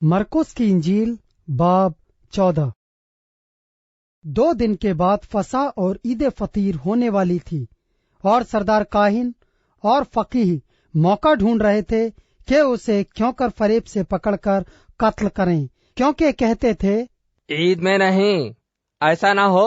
मरकुस की इंजील बाब 14। 2 दिन के बाद फसा और ईद फतीर होने वाली थी और सरदार काहिन और फकीह मौका ढूंढ रहे थे कि उसे क्योंकर फरेब से पकड़कर कत्ल करें, क्योंकि कहते थे ईद में नहीं, ऐसा ना हो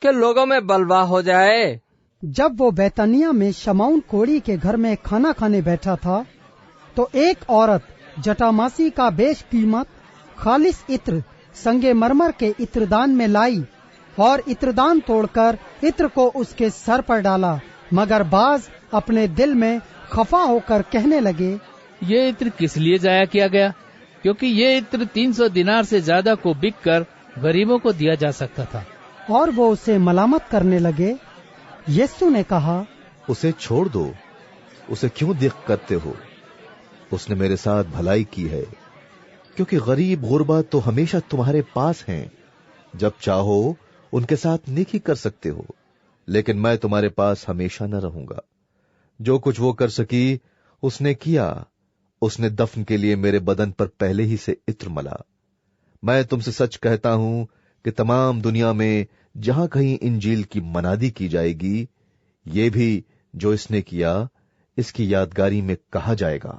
कि लोगों में बलवा हो जाए। जब वो बैतनिया में शमौन कोड़ी के घर में खाना खाने बैठा था तो एक औरत जटामासी का बेशकीमत खालिस इत्र संगे मरमर के इत्रदान में लाई और इत्रदान तोड़कर इत्र को उसके सर पर डाला, मगर बाज अपने दिल में खफा होकर कहने लगे, ये इत्र किस लिए जाया किया गया, क्योंकि ये इत्र 300 दिनार से ज्यादा को बिक कर गरीबों को दिया जा सकता था। और वो उसे मलामत करने लगे। यीशु ने कहा, उसे छोड़ दो, उसे क्यों दिख करते हो? उसने मेरे साथ भलाई की है, क्योंकि गरीब गुरबा तो हमेशा तुम्हारे पास हैं, जब चाहो उनके साथ नेकी कर सकते हो, लेकिन मैं तुम्हारे पास हमेशा न रहूंगा। जो कुछ वो कर सकी उसने किया। उसने दफन के लिए मेरे बदन पर पहले ही से इत्र मला। मैं तुमसे सच कहता हूं कि तमाम दुनिया में जहां कहीं इंजील की मनादी की जाएगी, ये भी जो इसने किया इसकी यादगारी में कहा जाएगा।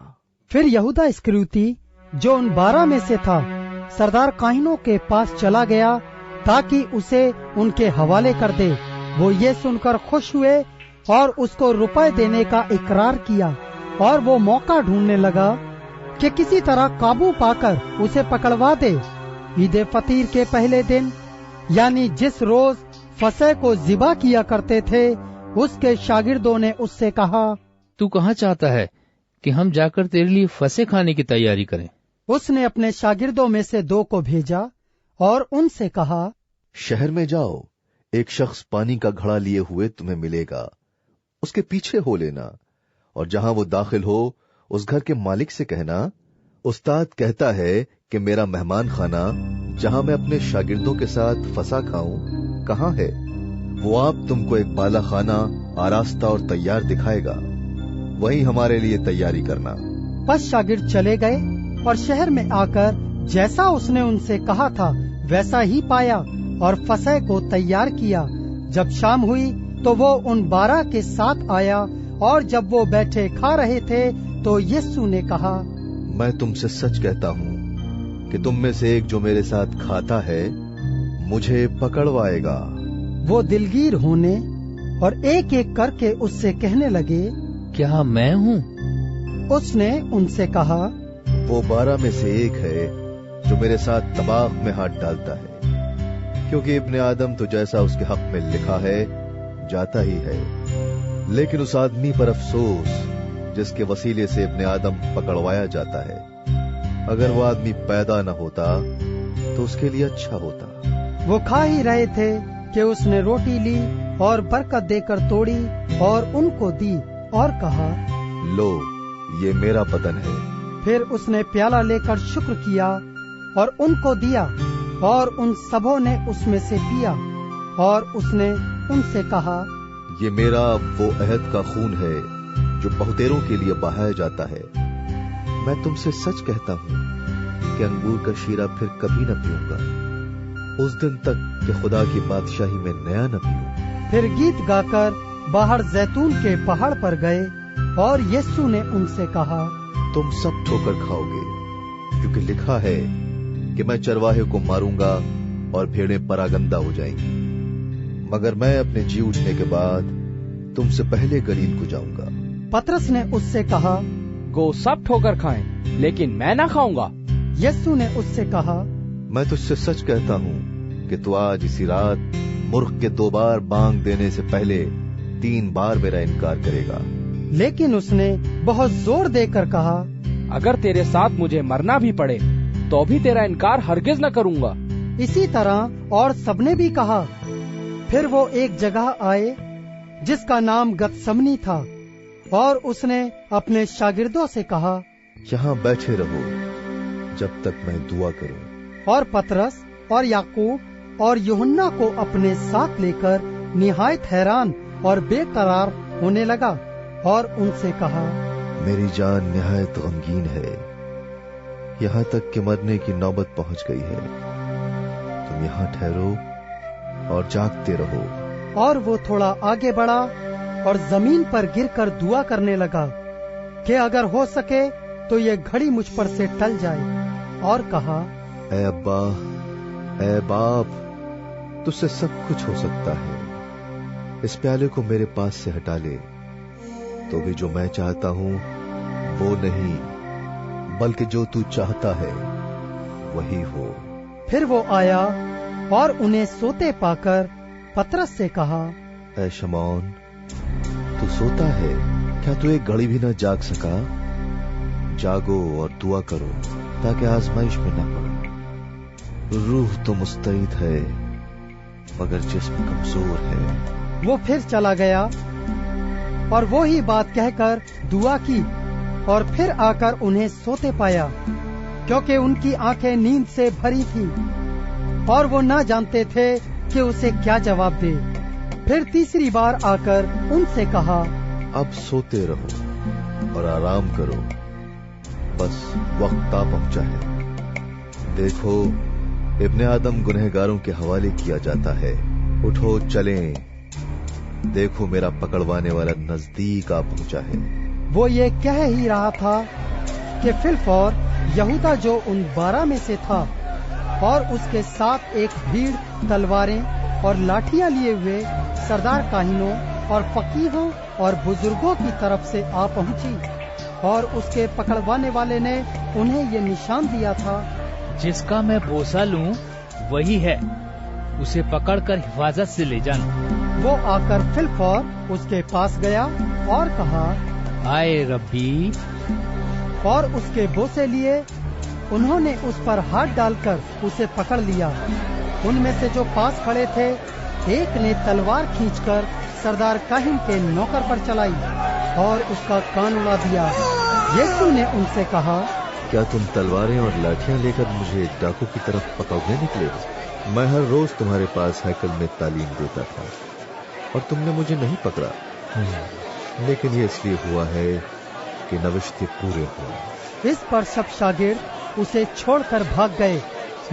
फिर यहूदा इस्करियोती जो उन 12 में से था, सरदार काहिनों के पास चला गया ताकि उसे उनके हवाले कर दे। वो ये सुनकर खुश हुए और उसको रुपए देने का इकरार किया, और वो मौका ढूंढने लगा कि किसी तरह काबू पाकर उसे पकड़वा दे। ईद फतीर के पहले दिन, यानी जिस रोज फसह को ज़िबा किया करते थे, उसके शागिर्दों ने उससे कहा, तू कहाँ चाहता है कि हम जाकर तेरे लिए फसह खाने की तैयारी करें? उसने अपने शागिर्दों में से 2 को भेजा और उनसे कहा, शहर में जाओ, एक शख्स पानी का घड़ा लिए हुए तुम्हें मिलेगा, उसके पीछे हो लेना, और जहां वो दाखिल हो उस घर के मालिक से कहना, उस्ताद कहता है कि मेरा मेहमान खाना जहां मैं अपने शागिर्दों के साथ फसा खाऊं कहाँ है? वो आप तुमको एक बाला खाना आरास्ता और तैयार दिखाएगा, वही हमारे लिए तैयारी करना। बस शागिर्द चले गए और शहर में आकर जैसा उसने उनसे कहा था वैसा ही पाया और फसह को तैयार किया। जब शाम हुई तो वो उन 12 के साथ आया, और जब वो बैठे खा रहे थे तो यीशु ने कहा, मैं तुमसे सच कहता हूँ कि तुम में से एक जो मेरे साथ खाता है मुझे पकड़वाएगा। वो दिलगीर होने और एक एक करके उससे कहने लगे, क्या मैं हूँ? उसने उनसे कहा, वो 12 में से एक है जो मेरे साथ तबाख में हाथ डालता है, क्योंकि इब्ने आदम तो जैसा उसके हक में लिखा है जाता ही है, लेकिन उस आदमी पर अफसोस जिसके वसीले से इब्ने आदम पकड़वाया जाता है। अगर वो आदमी पैदा न होता तो उसके लिए अच्छा होता। वो खा ही रहे थे कि उसने रोटी ली और बरकत देकर तोड़ी और उनको दी और कहा, लो, ये मेरा बदन है। फिर उसने प्याला लेकर शुक्र किया और उनको दिया, और उन सबों ने उसमें से पिया। और उसने उनसे कहा, ये मेरा वो अहद का खून है जो बहुतेरों के लिए बहाया जाता है। मैं तुमसे सच कहता हूँ कि अंगूर का शीरा फिर कभी न पीऊंगा, उस दिन तक कि खुदा की बादशाही में नया न पीऊं। फिर गीत गाकर बाहर जैतून के पहाड़ पर गए, और यीशु ने उनसे कहा, तुम सब ठोकर खाओगे, क्योंकि लिखा है कि मैं चरवाहे को मारूंगा और भेड़ें परागंदा हो जाएंगी। मगर मैं अपने जी उठने के बाद तुमसे पहले गलील को जाऊंगा। पतरस ने उससे कहा, गो सब ठोकर खाएं, लेकिन मैं ना खाऊंगा। यीशु ने उससे कहा, मैं तुझसे सच कहता हूँ कि तू आज इसी रात मुर्ख के 2 बार बांग देने से पहले 3 बार मेरा इनकार करेगा। लेकिन उसने बहुत जोर देकर कहा, अगर तेरे साथ मुझे मरना भी पड़े तो भी तेरा इनकार हरगिज न करूंगा। इसी तरह और सबने भी कहा। फिर वो एक जगह आए जिसका नाम गतसमनी था, और उसने अपने शागिर्दों से कहा, यहाँ बैठे रहो जब तक मैं दुआ करूं। और पतरस और याकूब और यूहन्ना को अपने साथ लेकर निहायत हैरान और बेकरार होने लगा, और उनसे कहा, मेरी जान निहायत गमगीन है, यहाँ तक कि मरने की नौबत पहुंच गई है। तुम यहाँ ठहरो और जागते रहो। और वो थोड़ा आगे बढ़ा और जमीन पर गिरकर दुआ करने लगा कि अगर हो सके तो ये घड़ी मुझ पर से टल जाए, और कहा, ऐ अब्बा, ऐ बाप, तुझसे सब कुछ हो सकता है। इस प्याले को मेरे पास से हटा ले, तो भी जो मैं चाहता हूं वो नहीं, बल्कि जो तू चाहता है वही हो। फिर वो आया और उन्हें सोते पाकर पतरस से कहा, ऐ शमौन, तू सोता है क्या? तू एक घड़ी भी न जाग सका? जागो और दुआ करो ताकि आजमाइश में न पड़ो। रूह तो मुस्तैद है मगर जिस्म कमजोर है। वो फिर चला गया और वो ही बात कहकर दुआ की और फिर आकर उन्हें सोते पाया, क्योंकि उनकी आंखें नींद से भरी थी और वो न जानते थे कि उसे क्या जवाब दे। फिर तीसरी बार आकर उनसे कहा, अब सोते रहो और आराम करो, बस वक्त आ पहुंचा है। देखो, इब्ने आदम गुनहगारों के हवाले किया जाता है। उठो चलें, देखो मेरा पकड़वाने वाला नजदीक आ पहुंचा है। वो ये कह ही रहा था कि फिलफौर यहूदा जो उन 12 में से था और उसके साथ एक भीड़ तलवारें और लाठियां लिए हुए सरदार काहिनों और फकीहों और बुजुर्गों की तरफ से आ पहुंची, और उसके पकड़वाने वाले ने उन्हें ये निशान दिया था, जिसका मैं बोसा लूं वही है, उसे पकड़कर हिफाजत से ले जाना। वो आकर फिलफौर उसके पास गया और कहा, आए रब्बी, और उसके बोसे लिए। उन्होंने उस पर हाथ डालकर उसे पकड़ लिया। उनमें से जो पास खड़े थे, एक ने तलवार खींचकर सरदार काहिन के नौकर पर चलाई और उसका कान उड़ा दिया। यीशु ने उनसे कहा, क्या तुम तलवारें और लाठियां लेकर मुझे डाकू की तरफ पकड़ने निकले? मैं हर रोज तुम्हारे पास हैकल में तालीम देता था और तुमने मुझे नहीं पकड़ा, लेकिन ये इसलिए हुआ है कि नविश्ते पूरे हुए। इस पर सब शागिर्द उसे छोड़कर भाग गए,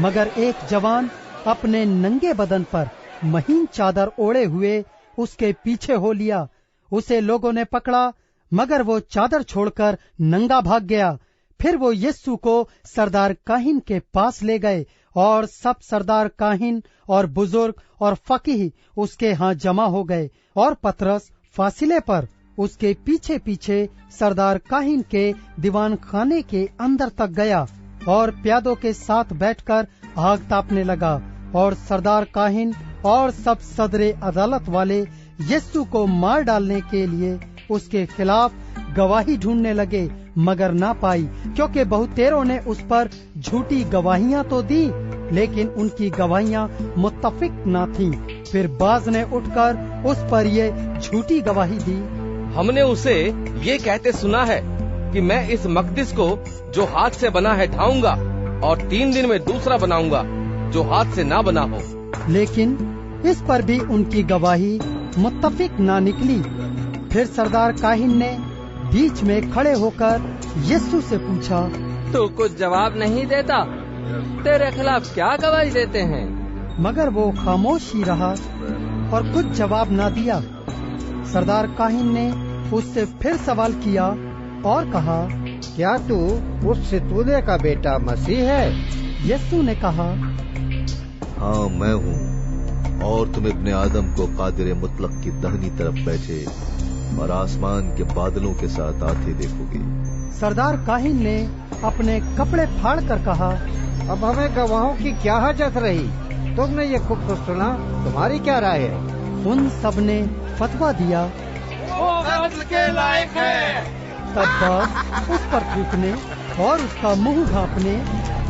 मगर एक जवान अपने नंगे बदन पर महीन चादर ओढ़े हुए उसके पीछे हो लिया। उसे लोगों ने पकड़ा, मगर वो चादर छोड़कर नंगा भाग गया। फिर वो यीशु को सरदार काहिन के पास ले गए और सब सरदार काहिन और बुजुर्ग और फकीह उसके यहाँ जमा हो गए, और पतरस फासिले पर उसके पीछे पीछे सरदार काहिन के दीवान खाने के अंदर तक गया और प्यादों के साथ बैठकर आग तापने लगा। और सरदार काहिन और सब सदरे अदालत वाले यीशु को मार डालने के लिए उसके खिलाफ गवाही ढूंढने लगे, मगर ना पाई, क्योंकि बहुतेरों ने उस पर झूठी गवाहियां तो दी, लेकिन उनकी गवाहियां मुत्तफिक ना थीं। फिर बाज ने उठकर उस पर ये झूठी गवाही दी, हमने उसे ये कहते सुना है कि मैं इस मकदिस को जो हाथ से बना है ढाऊंगा और 3 दिन में दूसरा बनाऊंगा जो हाथ से ना बना हो। लेकिन इस पर भी उनकी गवाही मुत्तफिक ना निकली। फिर सरदार काहिन ने बीच में खड़े होकर यीशु से पूछा, तो कुछ जवाब नहीं देता? तेरे खिलाफ क्या गवाही देते हैं? मगर वो खामोश ही रहा और कुछ जवाब ना दिया। सरदार काहिन ने उससे फिर सवाल किया और कहा, क्या तू उस सितूने का बेटा मसीह है? यीशु ने कहा, हाँ मैं हूँ, और तुम इब्ने आदम को कादिर मुतलक की दाहिनी तरफ बैठे और आसमान के बादलों के साथ आते देखोगे। सरदार काहिन ने अपने कपड़े फाड़ कर कहा, अब हमें गवाहों की क्या हाजत रही? तुमने ये खूब तो सुना, तुम्हारी क्या राय है? उन सब ने फतवा दिया, वो कत्ल के लायक है। तब बाज उस पर थूकने और उसका मुंह ढांपने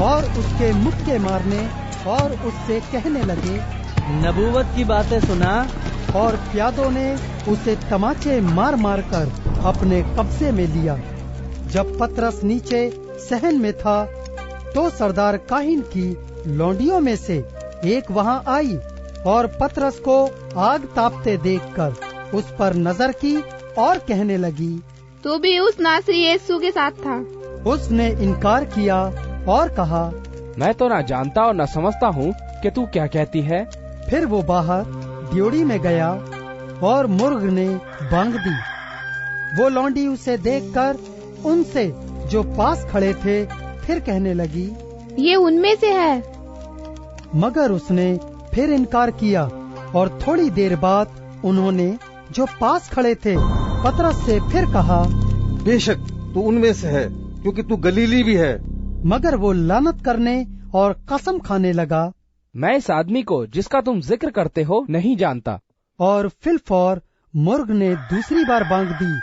और उसके मुक्के मारने और उससे कहने लगे, नबूवत की बातें सुना। और प्यादों ने उसे तमाचे मार मार कर अपने कब्जे में लिया। जब पतरस नीचे सहन में था तो सरदार काहिन की लौंडियों में से एक वहां आई और पतरस को आग तापते देखकर उस पर नजर की और कहने लगी, तू भी उस नासरी यीशु के साथ था। उसने इनकार किया और कहा, मैं तो ना जानता और न समझता हूँ कि तू क्या कहती है। फिर वो बाहर ड्योढ़ी में गया और मुर्ग ने बांग दी। वो लौंडी उसे देखकर उनसे जो पास खड़े थे फिर कहने लगी, ये उनमें से है। मगर उसने फिर इनकार किया और थोड़ी देर बाद उन्होंने जो पास खड़े थे पतरस से फिर कहा, बेशक तू उनमें से है, क्योंकि तू गलीली भी है। मगर वो लानत करने और कसम खाने लगा, मैं इस आदमी को जिसका तुम जिक्र करते हो नहीं जानता। और फिलफौर मुर्ग ने दूसरी बार बांग दी।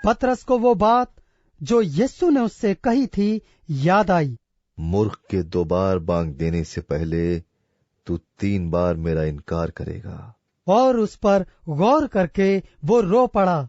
पतरस को वो बात जो यीशु ने उससे कही थी याद आई। मुर्ग के 2 बार बांग देने से पहले तू 3 बार मेरा इनकार करेगा। और उस पर गौर करके वो रो पड़ा।